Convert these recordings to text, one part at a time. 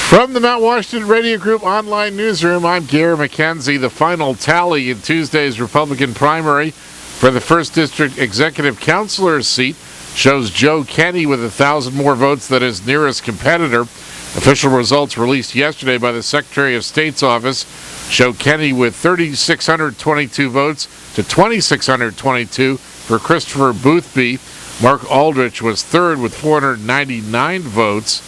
From the Mount Washington Radio Group online newsroom, I'm Gary McKenzie. The final tally in Tuesday's Republican primary for the 1st District Executive Councilor's seat shows Joe Kenney with 1,000 more votes than his nearest competitor. Official results released yesterday by the Secretary of State's office show Kenney with 3,622 votes to 2,622 for Christopher Boothby. Mark Aldrich was third with 499 votes.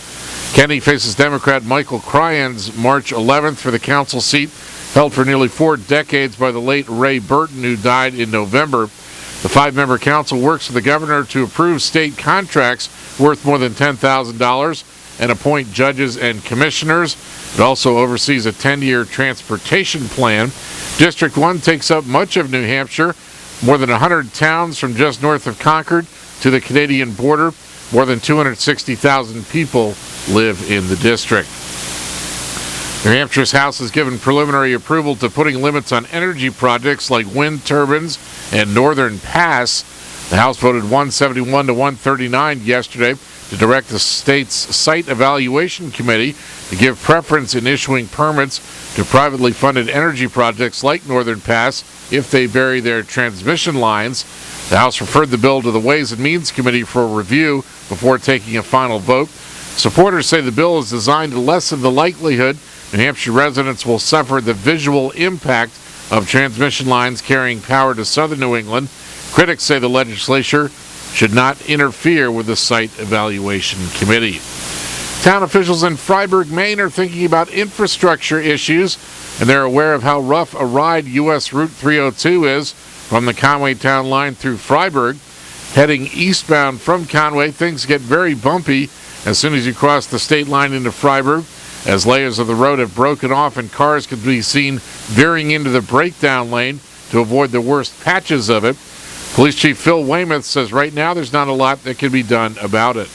Kenney faces Democrat Michael Cryans March 11th for the council seat, held for nearly 4 decades by the late Ray Burton, who died in November. The 5-member council works with the governor to approve state contracts worth more than $10,000 and appoint judges and commissioners. It also oversees a 10-year transportation plan. District 1 takes up much of New Hampshire, more than 100 towns from just north of Concord to the Canadian border. More than 260,000 people live in the district. New Hampshire's House has given preliminary approval to putting limits on energy projects like wind turbines and Northern Pass. The House voted 171 to 139 yesterday to direct the state's Site Evaluation Committee to give preference in issuing permits to privately funded energy projects like Northern Pass if they bury their transmission lines. The House referred the bill to the Ways and Means Committee for review before taking a final vote. Supporters say the bill is designed to lessen the likelihood New Hampshire residents will suffer the visual impact of transmission lines carrying power to southern New England. Critics say the legislature should not interfere with the Site Evaluation Committee. Town officials in Fryeburg, Maine are thinking about infrastructure issues, and they're aware of how rough a ride U.S. Route 302 is from the Conway town line through Fryeburg. Heading eastbound from Conway, things get very bumpy as soon as you cross the state line into Fryeburg, as layers of the road have broken off and cars can be seen veering into the breakdown lane to avoid the worst patches of it. Police Chief Phil Weymouth says right now there's not a lot that can be done about it.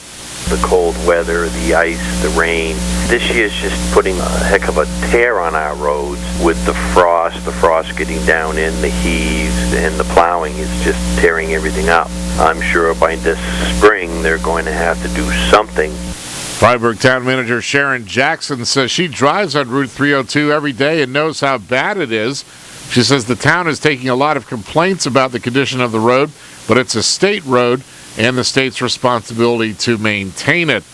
The cold weather, the ice, the rain. This year's just putting a heck of a tear on our roads with the frost getting down in, the heaves, and the plowing is just tearing everything up. I'm sure by this spring they're going to have to do something. Fryeburg Town Manager Sharon Jackson says she drives on Route 302 every day and knows how bad it is. She says the town is taking a lot of complaints about the condition of the road, but it's a state road and the state's responsibility to maintain it.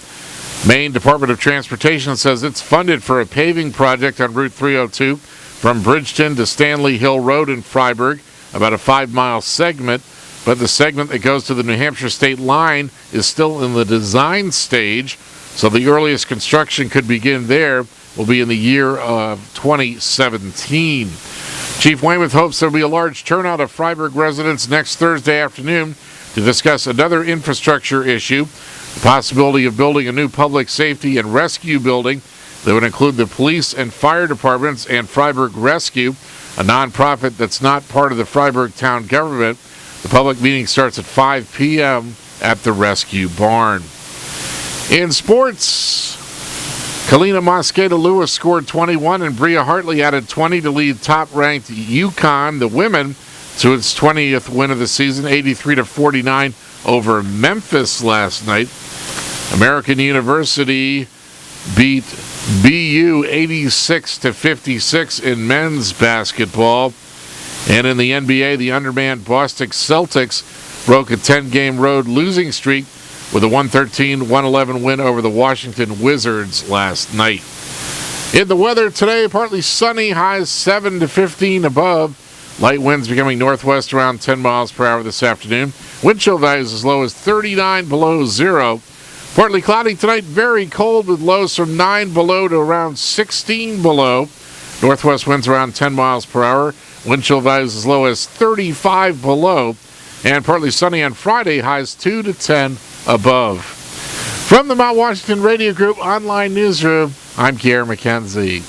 Maine Department of Transportation says it's funded for a paving project on Route 302 from Bridgeton to Stanley Hill Road in Fryeburg, about a 5-mile segment, but the segment that goes to the New Hampshire state line is still in the design stage, so the earliest construction could begin there will be in the year of 2017. Chief Weymouth hopes there will be a large turnout of Fryeburg residents next Thursday afternoon to discuss another infrastructure issue, the possibility of building a new public safety and rescue building that would include the police and fire departments and Fryeburg Rescue, a nonprofit that's not part of the Fryeburg town government. The public meeting starts at 5 p.m. at the Rescue Barn. In sports, Kalina Mosqueda-Lewis scored 21 and Bria Hartley added 20 to lead top-ranked UConn, the women, to its 20th win of the season, 83-49 over Memphis last night. American University beat BU 86-56 in men's basketball. And in the NBA, the undermanned Boston Celtics broke a 10-game road losing streak with a 113-111 win over the Washington Wizards last night. In the weather today, partly sunny, highs 7 to 15 above. Light winds becoming northwest around 10 miles per hour this afternoon. Wind chill values as low as 39 below zero. Partly cloudy tonight, very cold with lows from 9 below to around 16 below. Northwest winds around 10 miles per hour. Wind chill values as low as 35 below. And partly sunny on Friday, highs 2 to 10 above. From the Mount Washington Radio Group online newsroom, I'm Gary McKenzie.